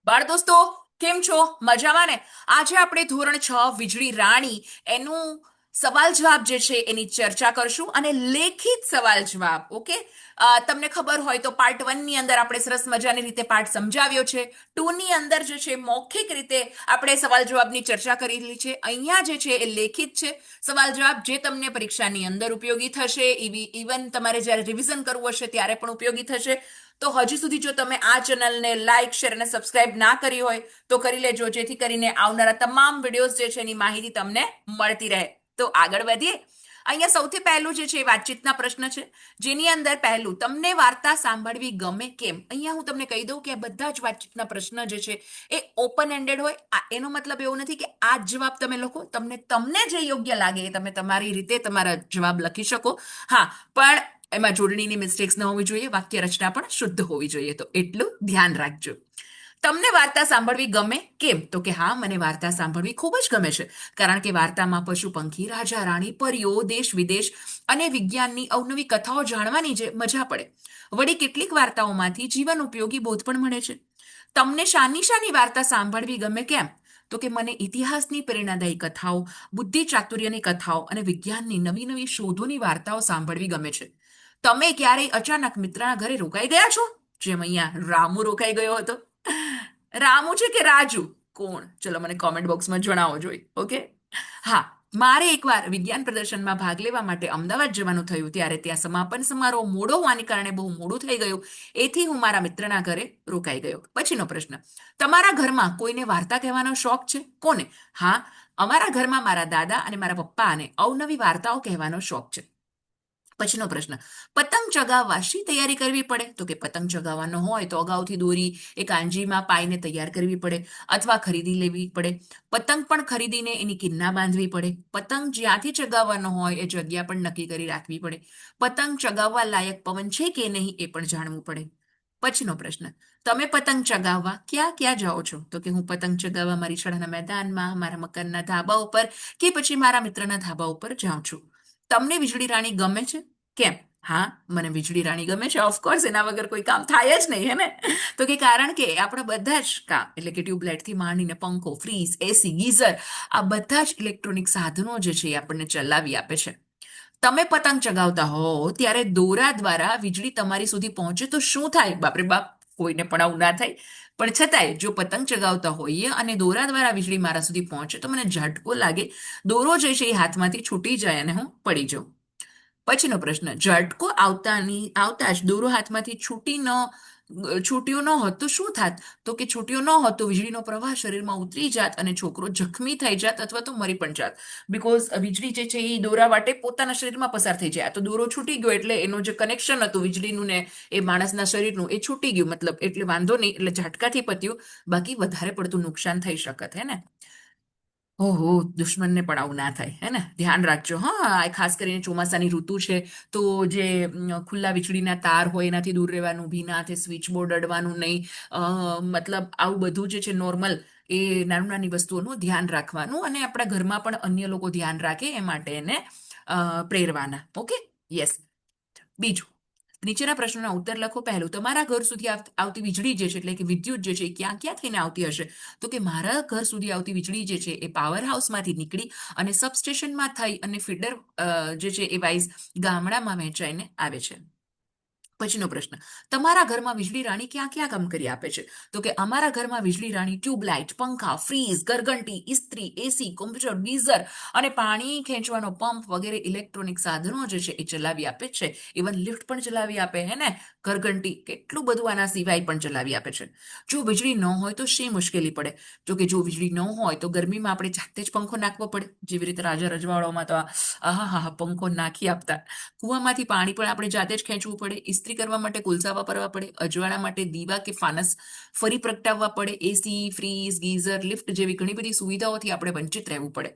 બાળ દોસ્તો, કેમ છો? મજામાં ને? આજે આપણે ધોરણ 6 વીજળી રાણી એનું સવાલ જવાબ જે છે એની ચર્ચા કરશું અને લેખિત સવાલ જવાબ. ઓકે. તમને ખબર હોય તો પાર્ટ 1 ની અંદર આપણે સરસ મજાની રીતે પાઠ સમજાવ્યો છે. 2 ની અંદર જે છે મૌખિક રીતે આપણે સવાલ જવાબની ચર્ચા કરેલી છે. અહીંયા જે છે એ લેખિત છે સવાલ જવાબ, જે તમને પરીક્ષાની અંદર ઉપયોગી થશે. ઇવન તમારે જ્યારે રિવિઝન કરવું હશે ત્યારે પણ ઉપયોગી થશે. તો હજી સુધી જો તમે આ ચેનલને લાઇક, શેર અને સબસ્ક્રાઇબ ના કરી હોય તો કરી લેજો, જેથી કરીને આવનારા તમામ વિડીયોઝ જે છે એની માહિતી તમને મળતી રહે. તો આગળ વધીએ. અહીંયા સૌથી પહેલું જે છે એ વાતચીતના પ્રશ્ન છે, જેની અંદર પહેલું, તમને વાર્તા સાંભળવી ગમે કેમ? અહીંયા હું તમને કહી દઉં કે આ બધા જ વાતચીતના પ્રશ્ન જે છે એ ઓપન એન્ડેડ હોય. એનો મતલબ એવો નથી કે આ જ જવાબ તમે લખો. તમને જે યોગ્ય લાગે એ તમે તમારી રીતે તમારા જવાબ લખી શકો. હા, પણ એમાં જોડણીની મિસ્ટેક્સ ન હોવી જોઈએ, વાક્ય રચના પણ શુદ્ધ હોવી જોઈએ. તો એટલું ધ્યાન રાખજો. તમને વાર્તા સાંભળવી ગમે કેમ? તો કે હા, મને વાર્તા સાંભળવી ખૂબ જ ગમે છે, કારણ કે વાર્તામાં પશુ પંખી, રાજા રાણી, પરીઓ, દેશ વિદેશ અને વિજ્ઞાનની અવનવી કથાઓ જાણવાની જે મજા પડે. વળી કેટલીક વાર્તાઓમાંથી જીવન ઉપયોગી બોધ પણ મળે છે. તમને શાની વાર્તા સાંભળવી ગમે કેમ? તો કે મને ઇતિહાસની પ્રેરણાદાયી કથાઓ, બુદ્ધિ ચાતુર્યની કથાઓ અને વિજ્ઞાનની નવી નવી શોધોની વાર્તાઓ સાંભળવી ગમે છે. તમે ક્યારેય અચાનક મિત્રના ઘરે રોકાઈ ગયા છો? જેમ અહીંયા રામુ રોકાઈ ગયો હતો. રામુ છે કે રાજુ? કોણ? ચલો મને કોમેન્ટ બોક્સમાં જણાવો જોઈએ. ઓકે. હા, મારે એકવાર વિજ્ઞાન પ્રદર્શનમાં ભાગ લેવા માટે અમદાવાદ જવાનું થયું, ત્યારે ત્યાં સમાપન સમારોહ મોડો હોવાને કારણે બહુ મોડું થઈ ગયું. એથી હું મારા મિત્રના ઘરે રોકાઈ ગયો. પછીનો પ્રશ્ન, તમારા ઘરમાં કોઈને વાર્તા કહેવાનો શોખ છે? કોને? હા, અમારા ઘરમાં મારા દાદા અને મારા પપ્પાને અવનવી વાર્તાઓ કહેવાનો શોખ છે. પછીનો પ્રશ્ન, પતંગ ચગાવવા શી તૈયારી કરવી પડે? તો કે પતંગ ચગાવવાનો હોય તો અગાઉથી દોરી એ કાંજીમાં પાઈને તૈયાર કરવી પડે અથવા ખરીદી લેવી પડે. પતંગ પણ ખરીદીને એની કિન્ના બાંધવી પડે. પતંગ જ્યાંથી ચગાવવાનો હોય એ જગ્યા પણ નક્કી કરી રાખવી પડે. પતંગ ચગાવવા લાયક પવન છે કે નહીં એ પણ જાણવું પડે. પછીનો પ્રશ્ન, તમે પતંગ ચગાવવા ક્યાં ક્યાં જાઓ છો? તો કે હું પતંગ ચગાવવા મારી શાળાના મેદાનમાં, મારા મકાનના ધાબા ઉપર કે પછી મારા મિત્રના ધાબા ઉપર જાઉં છું. તમને વીજળી રાણી ગમે છે? કેમ? હા, મને વીજળી રાણી ગમે છે. ઓફકોર્સ, એના વગર કોઈ કામ થાય જ નહીં, હે ને? તો કે કારણ કે આપણા બધા જ કામ, એટલે કે ટ્યુબલાઇટથી માંડીને પંખો, ફ્રીજ, એસી, ગીઝર, આ બધા જ ઇલેક્ટ્રોનિક સાધનો જે છે એ આપણને ચલાવી આપે છે. તમે પતંગ ચગાવતા હો ત્યારે દોરા દ્વારા વીજળી તમારી સુધી પહોંચે તો શું થાય? બાપરે બાપ, કોઈને પણ આવું ના થાય. પણ છતાંય જો પતંગ ચગાવતા હોઈએ અને દોરા દ્વારા વીજળી મારા સુધી પહોંચે તો મને ઝટકો લાગે, દોરો જે છે એ હાથમાંથી છૂટી જાય અને હું પડી જાઉં. પછીનો પ્રશ્ન, ઝટકો આવતા જ દોરો હાથમાંથી છૂટ્યો ન હોત તો શું થાત? તો કે છૂટ્યો ન હોત તો વીજળીનો પ્રવાહ શરીરમાં ઉતરી જાત અને છોકરો જખમી થઈ જાત અથવા તો મરી પણ જાત. બીકોઝ વીજળી જે છે એ દોરા વાટે પોતાના શરીરમાં પસાર થઈ જાય. તો દોરો છૂટી ગયો એટલે એનું જે કનેક્શન હતું વીજળીનું ને એ માણસના શરીરનું, એ છૂટી ગયું. મતલબ એટલે વાંધો નહીં, એટલે ઝટકાથી પત્યું. બાકી વધારે પડતું નુકસાન થઈ શકત, હે ને? ઓહો, દુશ્મનને પણ આવું ના થાય, હે ને? ધ્યાન રાખજો. હા, ખાસ કરીને ચોમાસાની ઋતુ છે તો જે ખુલ્લા વીજળીના તાર હોય એનાથી દૂર રહેવાનું, ભીના હાથે સ્વિચ બોર્ડ અડવાનું નહીં. મતલબ આવું બધું જે છે નોર્મલ, એ નાની નાની વસ્તુઓનું ધ્યાન રાખવાનું અને આપણા ઘરમાં પણ અન્ય લોકો ધ્યાન રાખે એ માટે એને પ્રેરવાના. Okay, yes. બીજું, નીચેના પ્રશ્નોના ઉત્તર લખો. પહેલું, તમારા ઘર સુધી આવતી વીજળી જે છે, એટલે કે વિદ્યુત જે છે એ ક્યાં ક્યાં થઈને આવતી હશે? તો કે મારા ઘર સુધી આવતી વીજળી જે છે એ પાવર હાઉસમાંથી નીકળી અને સબસ્ટેશનમાં થઈ અને ફીડર જે છે એ વાઇઝ ગામડામાં વહેંચાઈને આવે છે. પછીનો પ્રશ્ન, તમારા ઘરમાં વીજળી રાણી ક્યાં ક્યાં કામ કરી આપે છે? તો કે અમારા ઘરમાં વીજળી રાણી ટ્યુબલાઇટ, પંખા, ફ્રીઝ, ઘરઘંટી, ઇસ્ત્રી, એસી, કોમ્પ્યુટર, ગીઝર અને પાણી ખેંચવાનો પંપ વગેરે ઇલેક્ટ્રોનિક સાધનો જે છે એ ચલાવી આપે છે. ઇવન લિફ્ટ પણ ચલાવી આપે, હે ને? ઘરઘંટી, કેટલું બધું આના સિવાય પણ ચલાવી આપે છે. જો વીજળી ન હોય તો શી મુશ્કેલી પડે? તો કે જો વીજળી ન હોય તો ગરમીમાં આપણે જાતે જ પંખો નાખવો પડે. જેવી રીતે રાજા રજવાડાઓમાં તો આહા પંખો નાખી આપતા. કૂવામાંથી પાણી પણ આપણે જાતે જ ખેંચવું પડે. ઇસ્ત્રી કરવા માટે કોલસા વાપરવા પડે. અજવાળા માટે દીવા કે ફાનસ ફરી પ્રગટાવવા પડે. એસી, ફ્રીઝ, ગીઝર, લિફ્ટ જેવી ઘણી બધી સુવિધાઓથી આપણે વંચિત રહેવું પડે.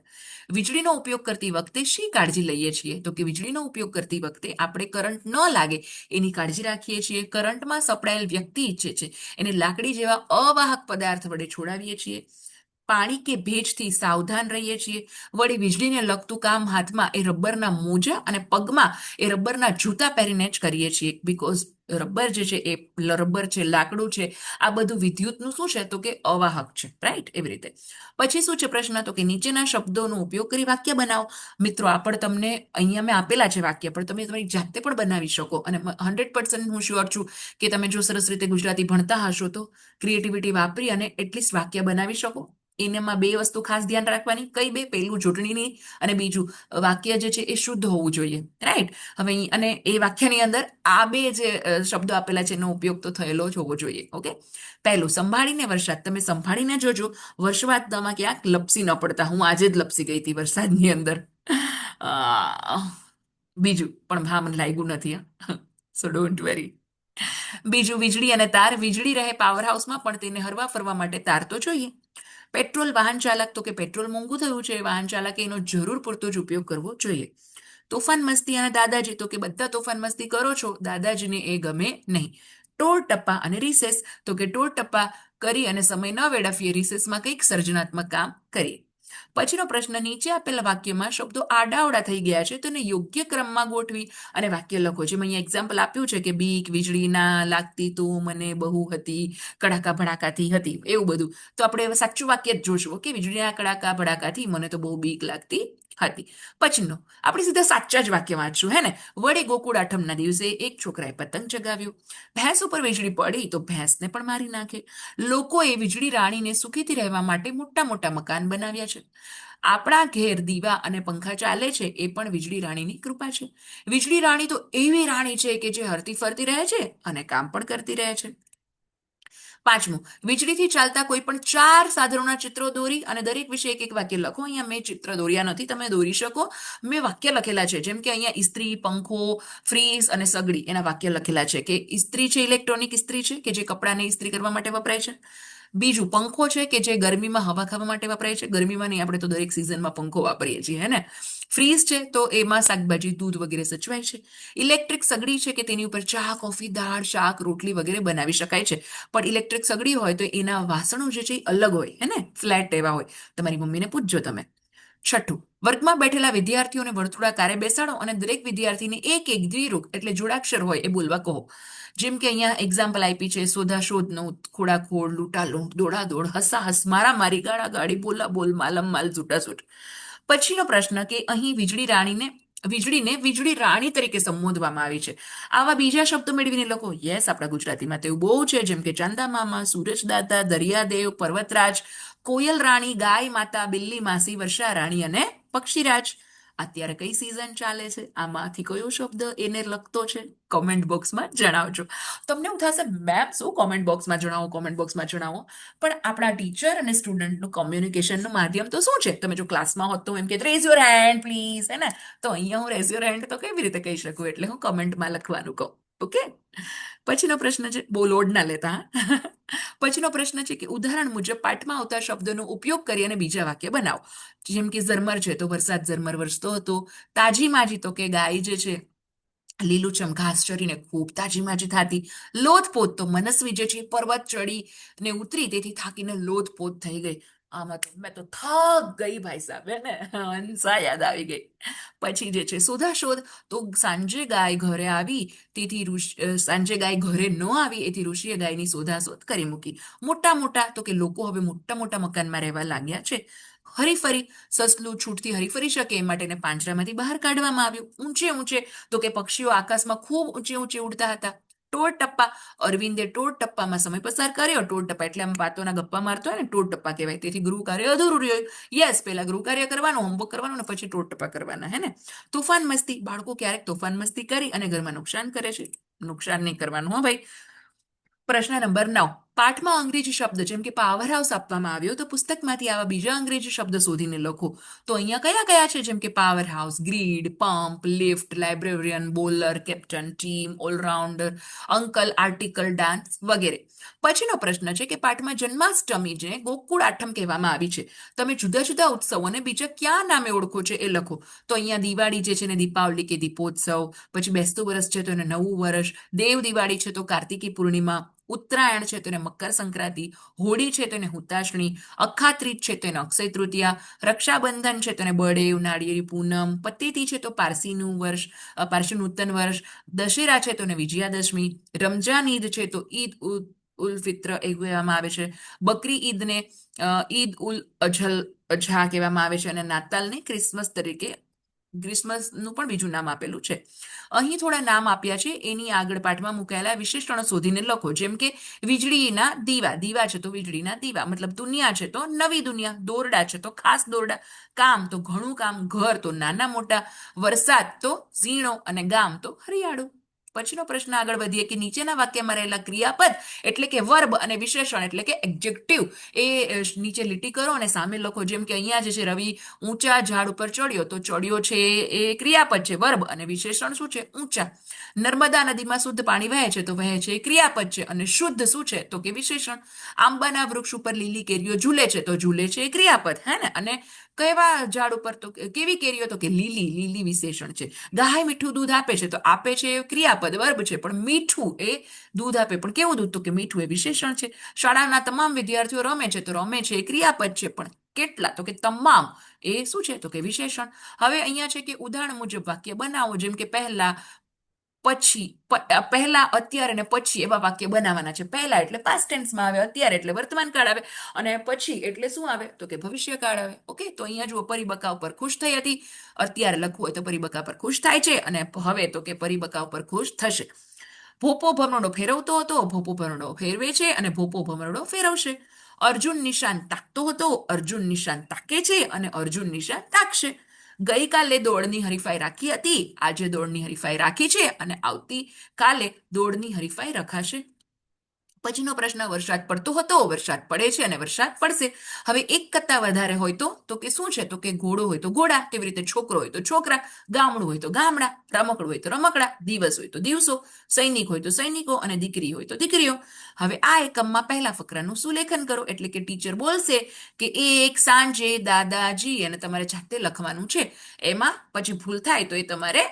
વીજળીનો ઉપયોગ કરતી વખતે શી કાળજી લઈએ છીએ? તો કે વીજળીનો ઉપયોગ કરતી વખતે આપણે કરંટ ન લાગે એની કાળજી રાખીએ છીએ. કરંટમાં સપડાયેલ વ્યક્તિ જે છે એને લાકડી જેવા અવાહક પદાર્થ વડે છોડાવીએ છીએ. પાણી કે ભેજથી સાવધાન રહીએ છીએ. વળી વીજળીને લગતું કામ હાથમાં એ રબરના મોજા અને પગમાં એ રબરના જૂતા પહેરીને જ કરીએ છીએ. બીકોઝ રબર જે છે એ રબર છે, લાકડું છે, આ બધું વિદ્યુતનું શું છે તો કે અવાહક છે, રાઈટ? એવી રીતે. પછી શું છે પ્રશ્ન તો કે નીચેના શબ્દોનો ઉપયોગ કરી વાક્ય બનાવો. મિત્રો આ પણ તમને અહીંયા મેં આપેલા છે વાક્ય, પણ તમે તમારી જાતે પણ બનાવી શકો. અને 100% હું શ્યોર છું કે તમે જો સરસ રીતે ગુજરાતી ભણતા હશો તો ક્રિએટિવિટી વાપરી અને એટલીસ્ટ વાક્ય બનાવી શકો. એનામાં બે વસ્તુ ખાસ ધ્યાન રાખવાની. કઈ બે? પહેલું જોડણીની, અને બીજું વાક્ય જે છે એ શુદ્ધ હોવું જોઈએ, રાઈટ? હવે અને એ વાક્યની અંદર આ બે જે શબ્દો આપેલા છે એનો ઉપયોગ તો થયેલો જ હોવો જોઈએ. ઓકે, પહેલું સંભાળીને વરસાદ. તમે સંભાળીને જોજો વરસાદમાં ક્યાંક લપસી ન પડતા. હું આજે જ લપસી ગઈ હતી વરસાદની અંદર. બીજું પણ હા મને લાગ્યું નથી, સો ડોન્ટ વેરી. બીજું વીજળી અને તાર. વીજળી રહે પાવર હાઉસમાં, પણ તેને હરવા ફરવા માટે તાર તો જોઈએ. પેટ્રોલ. વાહન ચાલક. તો કે પેટ્રોલ મોંઘું થયું છે, વાહન ચાલકે એનો જરૂર પૂરતો જ ઉપયોગ કરવો જોઈએ. તોફાન મસ્તી અને દાદાજી. તો કે બધા તોફાન મસ્તી કરો છો, દાદાજીને એ ગમે નહીં. ટોળ ટપ્પા અને રિસેસ. તો કે ટોળ ટપ્પા કરી અને સમય ન વેડફીએ, રિસેસમાં કંઈક સર્જનાત્મક કામ કરીએ. પછીનો પ્રશ્ન, નીચે આપેલા વાક્યમાં શબ્દો આડાઅવળા થઈ ગયા છે, તો એને યોગ્ય ક્રમમાં ગોઠવી અને વાક્ય લખો. જેમ અહીંયા એક્ઝામ્પલ આપ્યું છે કે બીક વીજળી ના લાગતી તો મને બહુ હતી, કડાકા ભડાકાથી હતી, એવું બધું. તો આપણે હવે સાચું વાક્ય જ જોશું. ઓકે, વીજળીના કડાકા ભડાકાથી મને તો બહુ બીક લાગતી હતી. પછીનો આપણે સીધા સાચા જ વાક્ય વાંચશું, હે ને? વળી ગોકુળ આઠમના દિવસે એક છોકરાએ પતંગ ચગાવ્યો. ભેંસ ઉપર વીજળી પડી તો ભેંસને પણ મારી નાખે. લોકોએ વીજળી રાણીને સુખીથી રહેવા માટે મોટા મોટા મકાન બનાવ્યા છે. આપણા ઘેર દીવા અને પંખા ચાલે છે એ પણ વીજળી રાણીની કૃપા છે. વીજળી રાણી તો એવી રાણી છે કે જે હરતી ફરતી રહે છે અને કામ પણ કરતી રહે છે. પાંચમું, વીજળીથી ચાલતા કોઈ પણ 4 સાધનોના ચિત્રો દોરી અને દરેક વિશે એક એક વાક્ય લખો. અહીંયા મેં ચિત્ર દોર્યા નથી, તમે દોરી શકો. મેં વાક્ય લખેલા છે, જેમ કે અહીંયા ઇસ્ત્રી, પંખો, ફ્રીઝ અને સગડી, એના વાક્ય લખેલા છે કે ઇસ્ત્રી છે ઇલેક્ટ્રોનિક ઇસ્ત્રી છે કે જે કપડાને ઇસ્ત્રી કરવા માટે વપરાય છે. બીજું પંખો છે કે જે ગરમીમાં હવા ખાવા માટે વપરાય છે. ગરમીમાં નહીં, આપણે તો દરેક સિઝનમાં પંખો વાપરીએ છીએ, હે ને? ફ્રીઝ છે તો એમાં શાકભાજી, દૂધ વગેરે સચવાય છે. ઇલેક્ટ્રિક સગડી છે કે તેની ઉપર ચા, કોફી, દાળ, શાક, રોટલી વગેરે બનાવી શકાય છે. પણ ઇલેક્ટ્રિક સગડી હોય તો એના વાસણો જે છે એ અલગ હોય, હે ને? ફ્લેટ એવા હોય. તમારી મમ્મીને પૂછજો તમે. છઠ્ઠું, વર્ગમાં બેઠેલા વિદ્યાર્થીઓને વર્તુળાકારે બેસાડો અને દરેક વિદ્યાર્થીને એક એક દ્વિરૂપ એટલે જોડાક્ષર હોય એ બોલવા કહો. જેમ કે અહીંયા એક્ઝામ્પલ આપી છે, શોધા શોધનો, ખોડાખોડ, લૂંટાલૂંટ, દોડાદોડ, હસાહસ, મારામારી, ગાળાગાળી, બોલાબોલ, માલમમાલ, ઝૂંટાઝૂંટ. પછીનો પ્રશ્ન કે અહીં વીજળીને વીજળી રાણી તરીકે સંબોધવામાં આવી છે. આવા બીજા શબ્દો મેળવીને લખો. યસ, આપણા ગુજરાતીમાં તો એવું બહુ છે, જેમ કે ચાંદા મામા, સૂરજદાતા, દરિયાદેવ, પર્વતરાજ, કોયલ રાણી, ગાય માતા, બિલ્લી માસી, વર્ષા રાણી અને પક્ષીરાજ. અત્યારે કઈ સિઝન ચાલે છે? આમાંથી કયો શબ્દ એને લગતો છે? કોમેન્ટ બોક્સમાં જણાવજો. તમને એવું થશે, મેમ શું કોમેન્ટ બોક્સમાં જણાવો, કોમેન્ટ બોક્સમાં જણાવો? પણ આપણા ટીચર અને સ્ટુડન્ટનું કોમ્યુનિકેશનનું માધ્યમ તો શું છે? તમે જો ક્લાસમાં હોત તો એમ કે રેઝ યોર હેન્ડ પ્લીઝ, હે ને? તો અહીંયા હું રેઝ યોર હેન્ડ તો કેવી રીતે કહી શકું? એટલે હું કમેન્ટમાં લખવાનું કહું. ઓકે, પછીનો પ્રશ્ન છે, બહુ લોડ ના લેતા. પછીનો પ્રશ્ન છે કે ઉદાહરણ મુજબ પાઠમાં આવતા શબ્દોનો ઉપયોગ કરી અને બીજા વાક્ય બનાવો. જેમ કે ઝરમર છે તો વરસાદ ઝરમર વરસતો હતો. તાજી માજી તો કે ગાય જે છે લીલુંછમ ઘાસ ચરીને ખૂબ તાજીમાજી થાતી. લોથપોત તો મનસ્વી જે છે પર્વત ચડી ને ઉતરી તેથી થાકીને લોથપોત થઈ ગઈ. આમાં તો મેં તો થક ગઈ ભાઈ સાહેબ, હે ને? હંસા યાદ આવી ગઈ. પછી જે છે શોધાશોધ, તો સાંજે ગાય ઘરે આવી તેથી સાંજે ગાય ઘરે ન આવી એથી ઋષિએ ગાયની શોધાશોધ કરી મૂકી. મોટા મોટા, તો કે લોકો હવે મોટા મોટા મકાનમાં રહેવા લાગ્યા છે. હરીફરી, સસલું છૂટથી હરીફરી શકે એ માટે એને પાંજરામાંથી બહાર કાઢવામાં આવ્યું. ઊંચે ઊંચે, તો કે પક્ષીઓ આકાશમાં ખૂબ ઊંચે ઊંચે ઉડતા હતા. ટોળ ટપ્પા, અરવિંદે ટોળ ટપ્પામાં સમય પસાર કર્યો. ટોળ ટપ્પા એટલે આમ વાતોના ગપ્પા મારતો હોય ને, ટોળ ટપ્પા કહેવાય. તેથી ગૃહ કાર્ય અધૂરું રહ્યું. યસ, પહેલા ગૃહ કાર્ય કરવાનું, હોમવર્ક કરવાનું ને પછી ટોળ ટપ્પા કરવાના, હે ને? તોફાન મસ્તી, બાળકો ક્યારેક તોફાન મસ્તી કરી અને ઘરમાં નુકસાન કરે છે. નુકસાન નહીં કરવાનું, હો ભાઈ. પ્રશ્ન નંબર 9, પાઠમાં અંગ્રેજી શબ્દ જેમ કે પાવર હાઉસ આપવામાં આવ્યો તો પુસ્તકમાંથી આવા બીજા અંગ્રેજી શબ્દ શોધીને લખો. તો અહીંયા કયા કયા છે? જેમ કે power house, grid, pump, lift, librarian, bowler, captain, team, all rounder, uncle, article, dance વગેરે. પછીનો પ્રશ્ન છે કે પાઠમાં જન્માષ્ટમી જે ગોકુળ આઠમ કહેવામાં આવી છે, તમે જુદા જુદા ઉત્સવોને બીજા કયા નામે ઓળખો છો એ લખો. તો અહીંયા દિવાળી જે છે ને દીપાવલી કે દીપોત્સવ, પછી બેસતું વરસ છે તો એને નવું વર્ષ, દેવ દિવાળી છે તો કાર્તિકી પૂર્ણિમા, ઉત્તરાયણ છે તો એને મકર સંક્રાંતિ, હોળી છે તો એને હુતાશણી, અખાત્રીજ છે તો એને અક્ષય તૃતીયા, રક્ષાબંધન છે તો એને બળેવ, નાળિયેરી પૂનમ, પતેતી છે તો પારસીનું વર્ષ, પારસી નૂતન વર્ષ, દશેરા છે તો એને વિજયાદશમી, રમજાન ઈદ છે તો ઈદ ઉલ ફિત્ર એવું કહેવામાં આવે છે, બકરી ઈદને ઈદ ઉલ અઝા કહેવામાં આવે છે, અને નાતાલને ક્રિસમસ તરીકે ક્રિસમસનું પણ બીજું નામ આપેલું છે. અહીં થોડા નામ આપ્યા છે, એની આગળ પાઠમાં મુકાયેલા વિશેષણો શોધીને લખો. જેમ કે વીજળીના દીવા, દીવા છે તો વીજળીના દીવા, મતલબ દુનિયા છે તો નવી દુનિયા, દોરડા છે તો ખાસ દોરડા, કામ તો ઘણું કામ, ઘર તો નાના મોટા, વરસાદ તો ઝીણો, અને ગામ તો હરિયાળું. પછીનો પ્રશ્ન આગળ વધીએ કે નીચેના વાક્યમાં રહેલા ક્રિયાપદ એટલે કે વર્બ અને વિશેષણ એટલે કે એડજેક્ટિવ એ નીચે લીટી કરો અને સામે લખો. જેમ કે અહીંયા જે છે રવિ ઊંચા ઝાડ ઉપર ચડ્યો, તો ચડ્યો છે એ ક્રિયાપદ છે, વર્બ, અને વિશેષણ શું છે? ઊંચા. નર્મદા નદીમાં શુદ્ધ પાણી વહે છે તો વહે છે એ ક્રિયાપદ છે, અને શુદ્ધ શું છે તો કે વિશેષણ. આંબાના વૃક્ષ ઉપર લીલી કેરીઓ ઝૂલે છે તો ઝૂલે છે એ ક્રિયાપદ, હે ને. અને કેવા ઝાડ ઉપર તો કેવી કેરીઓ તો કે લીલી, લીલી વિશેષણ છે. ગાય મીઠું દૂધ આપે છે તો આપે છે એ ક્રિયાપદ, વર્બ છે, પણ મીઠું એ દૂધ આપે, પણ કેવું દૂધ તો કે મીઠું એ વિશેષણ છે. શાળાના તમામ વિદ્યાર્થીઓ રમે છે તો રમે છે એ ક્રિયાપદ છે, પણ કેટલા તો કે તમામ એ શું છે તો કે વિશેષણ. હવે અહીંયા છે કે ઉદાહરણ મુજબ વાક્ય બનાવો. જેમ કે પહેલા, પછી, પહેલા, અત્યારે અને પછી એવા વાક્ય બનાવવાના છે. પહેલા એટલે પાસ્ટ ટેન્સમાં આવે, અત્યારે એટલે વર્તમાન કાળ આવે, અને પછી એટલે શું આવે તો કે ભવિષ્ય કાળ આવે. ઓકે, તો અહીંયા જુઓ, પરિબકા ઉપર ખુશ થઈ હતી, અત્યારે લખવું હોય તો પરિબકા પર ખુશ થાય છે, અને હવે તો કે પરિબકા ઉપર ખુશ થશે. ભોપો ભમરડો ફેરવતો હતો, ભોપો ભમરડો ફેરવે છે, અને ભોપો ભમરડો ફેરવશે. અર્જુન નિશાન તાકતો હતો, અર્જુન નિશાન તાકે છે, અને અર્જુન નિશાન તાકશે. ગઈકાલે દોડની હરીફાઈ રાખી હતી, આજે દોડની હરીફાઈ રાખી છે, અને આવતીકાલે દોડની હરીફાઈ રખાશે. પછીનો પ્રશ્ન, વરસાદ પડતો હતો, વરસાદ પડે છે, અને વરસાદ પડશે. હવે એક કરતા વધારે હોય તો કે શું છે તો કે ઘોડો હોય તો ઘોડા, તેવી રીતે છોકરો હોય તો છોકરા, ગામડું હોય તો ગામડા, રમકડું હોય તો રમકડા, દિવસ હોય તો દિવસો, સૈનિક હોય તો સૈનિકો, અને દીકરી હોય તો દીકરીઓ. હવે આ એકમમાં પહેલા ફકરાનું સુલેખન કરો, એટલે કે ટીચર બોલશે કે એક સાંજે દાદાજી, અને તમારે જાતે લખવાનું છે. એમાં પછી ભૂલ થાય તો એ તમારે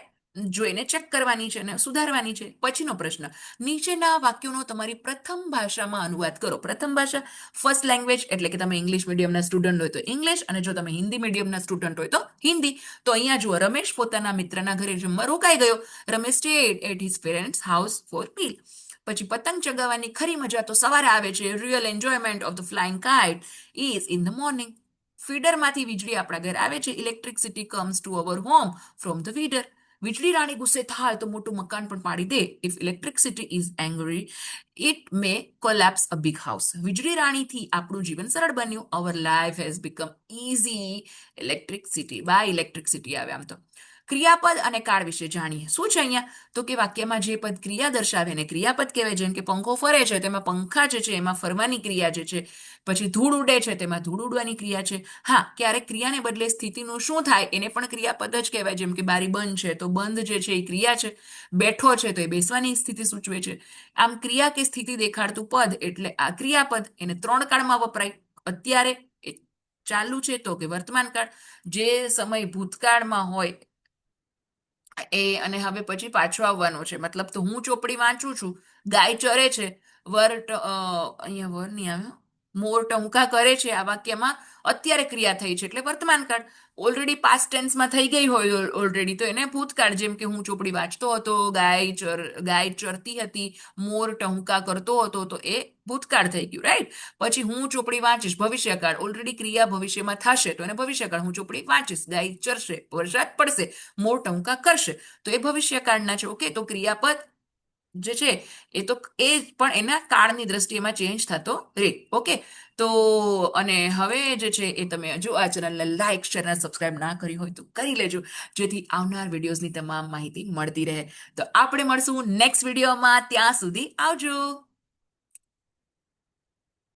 જોઈને ચેક કરવાની છે અને સુધારવાની છે. પછીનો પ્રશ્ન, નીચેના વાક્યોનો તમારી પ્રથમ ભાષામાં અનુવાદ કરો. પ્રથમ ભાષા ફર્સ્ટ લેંગ્વેજ, એટલે કે તમે ઇંગ્લિશ મીડિયમના સ્ટુડન્ટ હોય તો ઇંગ્લિશ, અને જો તમે હિન્દી મીડિયમના સ્ટુડન્ટ હોય તો હિન્દી. તો અહીંયા જુઓ, રમેશ પોતાના મિત્રના ઘરે જમવા રોકાઈ ગયો. Ramesh stayed at his parents house for meal. પછી પતંગ ચગાવવાની ખરી મજા તો સવારે આવે છે. Real enjoyment of the flying kite is in the morning. ફીડરમાંથી વીજળી આપણા ઘર આવે છે. Electricity comes to our home from the feeder. વીજળી રાણી ગુસ્સે થાય તો મોટું મકાન પણ પાડી દે. If electricity is angry it may collapse a big house. વીજળી રાણીથી આપણું જીવન સરળ બન્યું. Our life has become easy electricity by electricity આવે. આમ તો ક્રિયાપદ અને કાળ વિશે જાણીએ. શું છે અહીંયા તો કે વાક્યમાં જે પદ ક્રિયા દર્શાવે એને ક્રિયાપદ કહેવાય. જેમ કે પંખો ફરે છે તેમાં પંખા જે છે એમાં ફરવાની ક્રિયા જે છે. પછી ધૂળ ઉડે છે તેમાં ધૂળ ઉડવાની ક્રિયા છે. હા, ક્યારેક ક્રિયાને બદલે સ્થિતિનું શું થાય એને પણ ક્રિયાપદ જ કહેવાય. જેમ કે બારી બંધ છે તો બંધ જે છે એ ક્રિયા છે. બેઠો છે તો એ બેસવાની સ્થિતિ સૂચવે છે. આમ ક્રિયા કે સ્થિતિ દેખાડતું પદ એટલે આ ક્રિયાપદ. એને 3 કાળમાં વપરાય. અત્યારે એ ચાલુ છે તો કે વર્તમાન કાળ, જે સમય ભૂતકાળમાં હોય એ, અને હવે પછી પાછો આવવાનો છે. મતલબ તો હું ચોપડી વાંચું છું, ગાય ચરે છે, અહીંયા વર નહીં આવ્યો, મોર ટહુકા કરે છે. આ વાક્યમાં અત્યારે ક્રિયા થઈ છે એટલે વર્તમાન કાળ. ઓલરેડી પાસ્ટ ટેન્સમાં થઈ ગઈ હોય ઓલરેડી તો એને ભૂતકાળ. જેમ કે હું ચોપડી વાંચતો હતો, ગાય ચરતી હતી, મોર ટહુકા કરતો હતો, તો એ ભૂતકાળ થઈ ગયું, રાઈટ. પછી હું ચોપડી વાંચીશ, ભવિષ્યકાળ. ઓલરેડી ક્રિયા ભવિષ્યમાં થશે તો એને ભવિષ્યકાળ. હું ચોપડી વાંચીશ, ગાય ચરશે, વરસાદ પડશે, મોર ટહુકા કરશે, તો એ ભવિષ્યકાળના છે. ઓકે, તો ક્રિયાપદ જે છે એ તો એ પણ એના કાળની દ્રષ્ટિએમાં ચેન્જ થતો રહે. ઓકે, તો અને હવે જે છે એ તમે જો આ ચેનલને લાઈક, શેર અને સબસ્ક્રાઇબ ના કરી હોય તો કરી લેજો, જેથી આવનાર વિડીયોઝની તમામ માહિતી મળતી રહે. તો આપણે મળશું નેક્સ્ટ વિડીયોમાં. ત્યાં સુધી આવજો.